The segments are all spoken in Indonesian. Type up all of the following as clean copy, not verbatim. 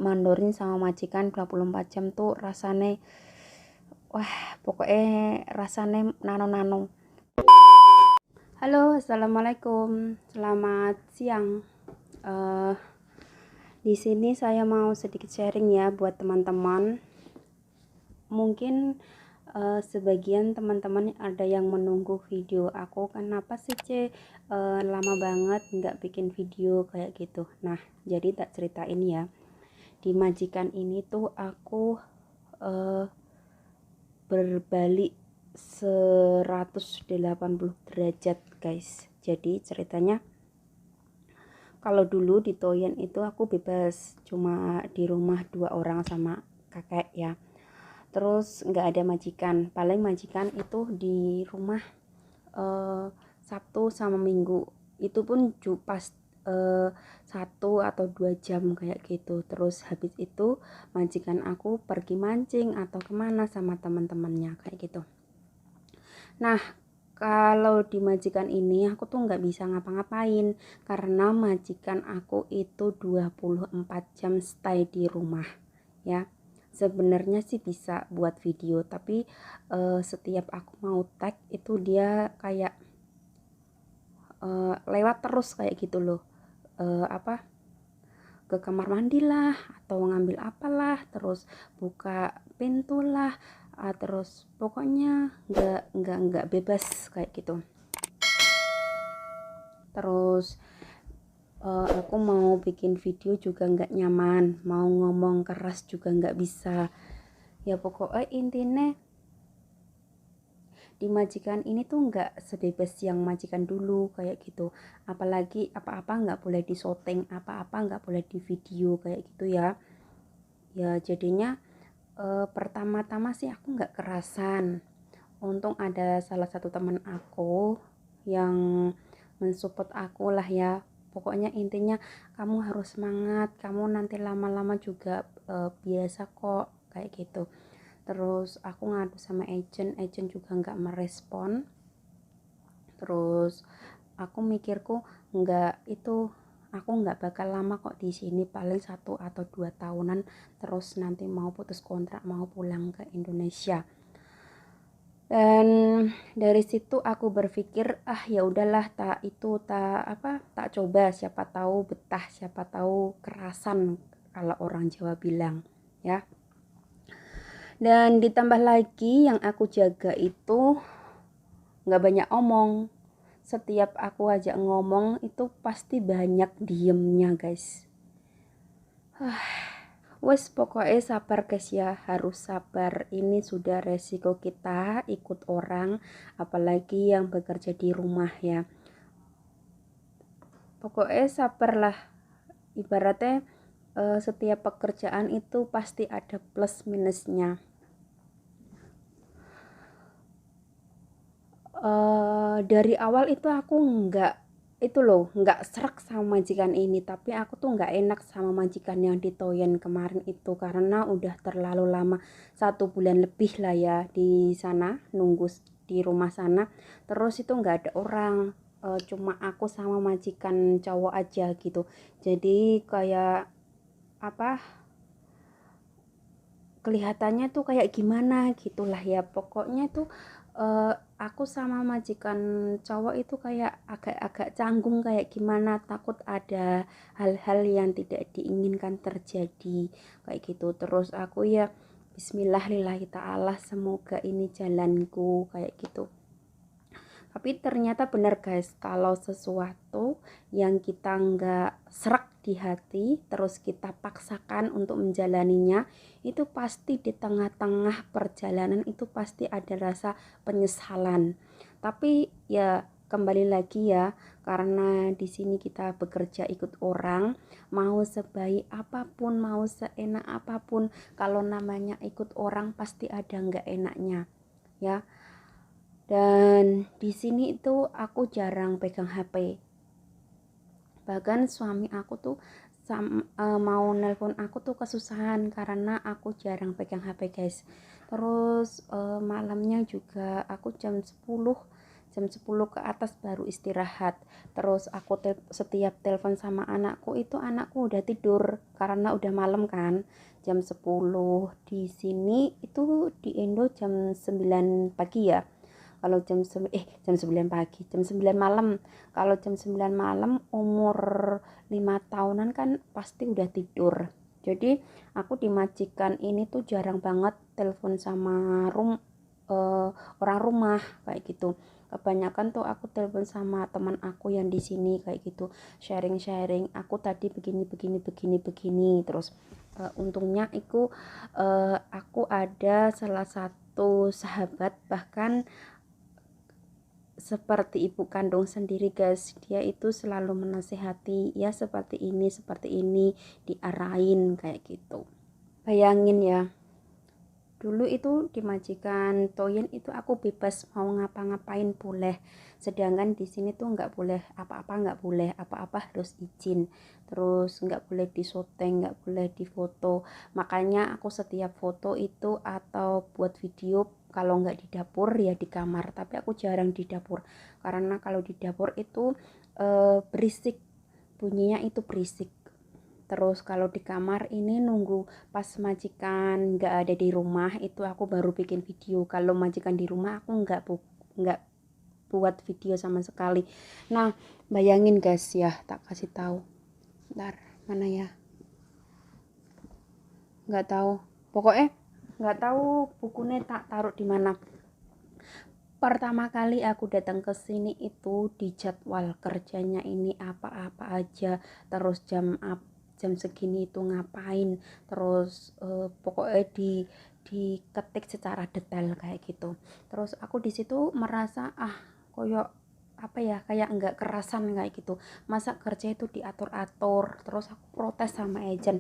dimandorin sama majikan 24 jam tuh rasane wah pokoknya rasane nano-nano. Halo, assalamualaikum, selamat siang. Eh, di sini saya mau sedikit sharing ya buat teman-teman. Mungkin sebagian teman-teman ada yang menunggu video aku, kenapa sih lama banget nggak bikin video kayak gitu. Nah, jadi tak ceritain ya. Di majikan ini tuh aku berbalik 180 derajat guys. Jadi ceritanya kalau dulu di Toyen itu aku bebas, cuma di rumah 2 orang sama kakek ya. Terus nggak ada majikan, paling majikan itu di rumah Sabtu sama Minggu, itu pun pas 1 atau 2 jam kayak gitu. Terus habis itu majikan aku pergi mancing atau kemana sama teman-temannya kayak gitu. Nah, kalau di majikan ini aku tuh nggak bisa ngapa-ngapain karena majikan aku itu 24 jam stay di rumah ya. Sebenarnya sih bisa buat video, tapi setiap aku mau tag itu dia kayak lewat terus kayak gitu loh. Apa ke kamar mandi lah atau ngambil apalah, terus buka pintu lah, terus pokoknya nggak bebas kayak gitu. Terus aku mau bikin video juga nggak nyaman, mau ngomong keras juga nggak bisa ya. Pokoknya intinya di majikan ini tuh nggak sebebas yang majikan dulu kayak gitu. Apalagi apa-apa nggak boleh di syuting, apa-apa nggak boleh di video kayak gitu ya. Ya jadinya pertama-tama sih aku nggak kerasan. Untung ada salah satu teman aku yang mensupport aku lah ya. Pokoknya intinya kamu harus semangat, kamu nanti lama-lama juga biasa kok kayak gitu. Terus aku ngadu sama agent juga nggak merespon. Terus aku mikirku aku nggak bakal lama kok di sini, paling 1 atau 2 tahunan. Terus nanti mau putus kontrak, mau pulang ke Indonesia. Dan dari situ aku berpikir ya udahlah, tak coba, siapa tahu betah, siapa tahu kerasan kalau orang Jawa bilang ya. Dan ditambah lagi yang aku jaga itu nggak banyak omong. Setiap aku ajak ngomong itu pasti banyak diemnya guys. Wes pokoknya sabar guys ya, harus sabar. Ini sudah resiko kita ikut orang, apalagi yang bekerja di rumah ya. Pokoknya sabarlah. Ibaratnya setiap pekerjaan itu pasti ada plus minusnya. Dari awal itu aku nggak serak sama majikan ini, tapi aku tuh nggak enak sama majikan yang di Toyen kemarin itu karena udah terlalu lama, 1 bulan lebih lah ya di sana nunggu di rumah sana. Terus itu nggak ada orang, cuma aku sama majikan cowok aja gitu. Jadi kayak apa, kelihatannya tuh kayak gimana gitulah ya. Pokoknya tuh aku sama majikan cowok itu kayak agak-agak canggung, kayak gimana, takut ada hal-hal yang tidak diinginkan terjadi kayak gitu. Terus aku ya bismillahirrahmanirrahim, ta'ala semoga ini jalanku kayak gitu. Tapi ternyata benar guys, kalau sesuatu yang kita nggak serak di hati, terus kita paksakan untuk menjalaninya, itu pasti di tengah-tengah perjalanan itu pasti ada rasa penyesalan. Tapi ya kembali lagi ya, karena di sini kita bekerja ikut orang, mau sebaik apapun, mau seenak apapun, kalau namanya ikut orang pasti ada nggak enaknya ya. Dan di sini itu aku jarang pegang HP. Bahkan suami aku tuh mau nelpon aku tuh kesusahan karena aku jarang pegang HP guys. Terus malamnya juga aku jam 10 jam 10 ke atas baru istirahat. Terus aku setiap telepon sama anakku itu anakku udah tidur karena udah malam kan, jam 10 di sini itu di Indo jam 9 pagi ya. Kalau jam 9 pagi, jam 9 malam. Kalau jam 9 malam umur 5 tahunan kan pasti udah tidur. Jadi aku di majikan ini tuh jarang banget telepon sama orang rumah kayak gitu. Kebanyakan tuh aku telepon sama teman aku yang di sini kayak gitu, sharing-sharing aku tadi begini begini begini begini. Terus untungnya aku ada salah satu sahabat bahkan seperti ibu kandung sendiri guys, dia itu selalu menasihati ya seperti ini diarahin kayak gitu. Bayangin ya, dulu itu di majikan Toyen itu aku bebas mau ngapa-ngapain boleh, sedangkan di sini tuh nggak boleh apa-apa, nggak boleh apa-apa harus izin, terus nggak boleh disoteng, nggak boleh difoto. Makanya aku setiap foto itu atau buat video kalau nggak di dapur ya di kamar, tapi aku jarang di dapur karena kalau di dapur itu berisik, bunyinya itu berisik. Terus kalau di kamar ini nunggu pas majikan nggak ada di rumah itu aku baru bikin video. Kalau majikan di rumah aku nggak buat video sama sekali. Nah, bayangin guys ya, tak kasih tahu. Ntar mana ya? Nggak tahu. Pokoknya nggak tahu bukunya tak taruh di mana. Pertama kali aku datang ke sini itu di jadwal kerjanya ini apa-apa aja, terus jam segini itu ngapain, terus pokoknya diketik secara detail kayak gitu. Terus aku di situ merasa koyok apa ya, kayak nggak kerasan kayak gitu. Masa kerja itu diatur-atur, terus aku protes sama agent,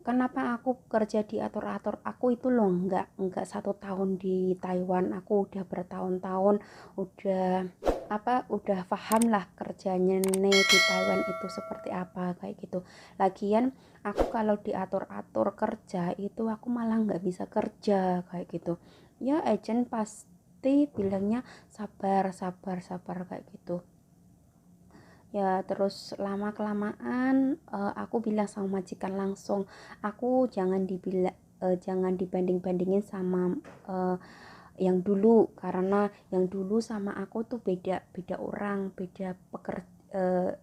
kenapa aku kerja diatur-atur. Aku itu loh nggak 1 tahun di Taiwan, aku udah bertahun-tahun, udah paham lah kerjanya nih di Taiwan itu seperti apa kayak gitu. Lagian aku kalau diatur-atur kerja itu aku malah nggak bisa kerja kayak gitu ya. Agent pasti bilangnya sabar sabar sabar kayak gitu ya. Terus lama kelamaan aku bilang sama majikan langsung, aku jangan dibanding-bandingin sama yang dulu, karena yang dulu sama aku tuh beda beda orang, beda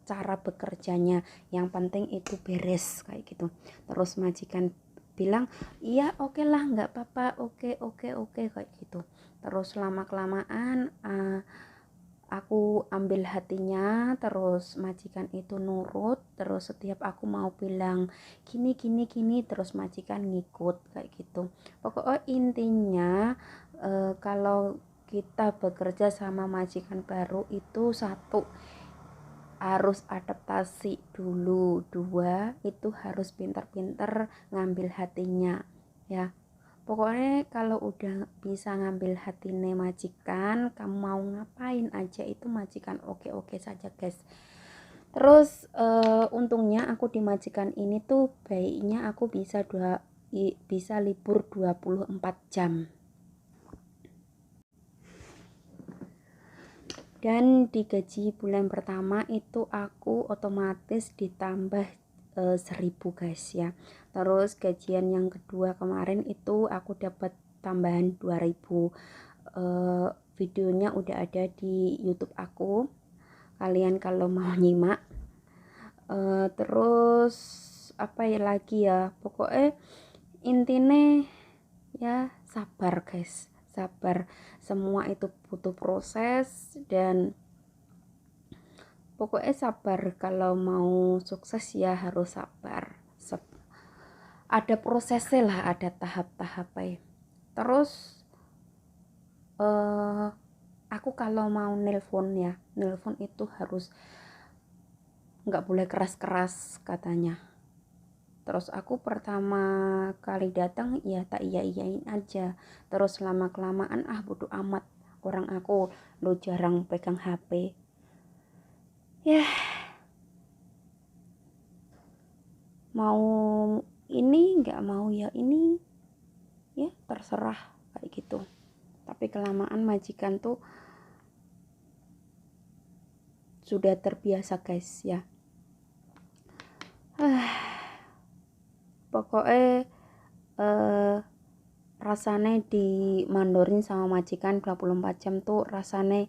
cara bekerjanya, yang penting itu beres kayak gitu. Terus majikan bilang iya oke lah nggak apa-apa, oke oke oke kayak gitu. Terus lama kelamaan aku ambil hatinya, terus majikan itu nurut, terus setiap aku mau bilang gini gini gini terus majikan ngikut kayak gitu. Pokoknya intinya kalau kita bekerja sama majikan baru itu satu harus adaptasi dulu, dua itu harus pintar-pintar ngambil hatinya ya. Pokoknya kalau udah bisa ngambil hati majikan, kamu mau ngapain aja itu majikan oke-oke saja guys. Terus untungnya aku di majikan ini tuh baiknya aku bisa libur 24 jam. Dan di gaji bulan pertama itu aku otomatis ditambah 1.000 guys ya. Terus gajian yang kedua kemarin itu aku dapat tambahan 2.000. Videonya udah ada di YouTube aku, kalian kalau mau nyimak. Terus apa ya lagi ya, pokoknya intinya ya sabar guys, sabar. Semua itu butuh proses dan pokoknya sabar. Kalau mau sukses ya harus sabar. Ada prosesnya lah, ada tahap-tahapnya. Terus aku kalau mau nelpon itu harus nggak boleh keras-keras katanya. Terus aku pertama kali datang ya tak iya-iyain aja. Terus lama kelamaan bodo amat, orang aku lo jarang pegang HP ya, mau ini nggak mau ya ini ya terserah kayak gitu. Tapi kelamaan majikan tuh sudah terbiasa guys ya. Pokoknya rasanya dimandorin sama majikan 24 jam tuh rasanya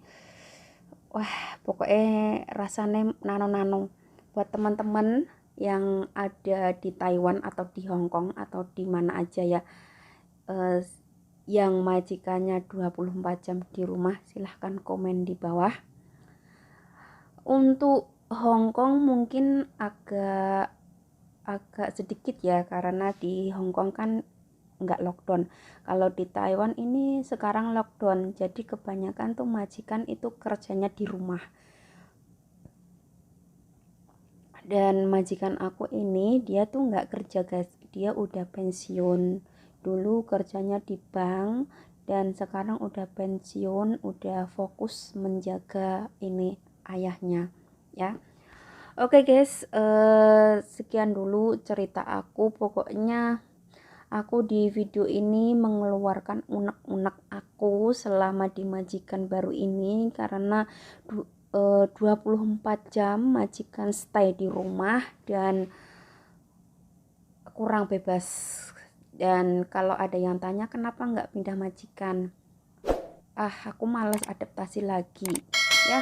pokoknya rasanya nano-nano. Buat teman-teman yang ada di Taiwan atau di Hong Kong atau di mana aja ya, yang majikannya 24 jam di rumah, silahkan komen di bawah. Untuk Hong Kong mungkin agak sedikit ya, karena di Hong Kong kan nggak lockdown. Kalau di Taiwan ini sekarang lockdown, jadi kebanyakan tuh majikan itu kerjanya di rumah. Dan majikan aku ini dia tuh nggak kerja guys, dia udah pensiun. Dulu kerjanya di bank dan sekarang udah pensiun, udah fokus menjaga ini ayahnya ya. Oke guys, sekian dulu cerita aku. Pokoknya aku di video ini mengeluarkan unek-unek aku selama di majikan baru ini, karena 24 jam majikan stay di rumah dan kurang bebas. Dan kalau ada yang tanya kenapa nggak pindah majikan, aku males adaptasi lagi ya.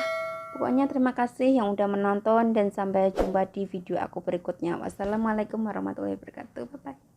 Pokoknya terima kasih yang udah menonton dan sampai jumpa di video aku berikutnya. Wassalamualaikum warahmatullahi wabarakatuh. Bye bye.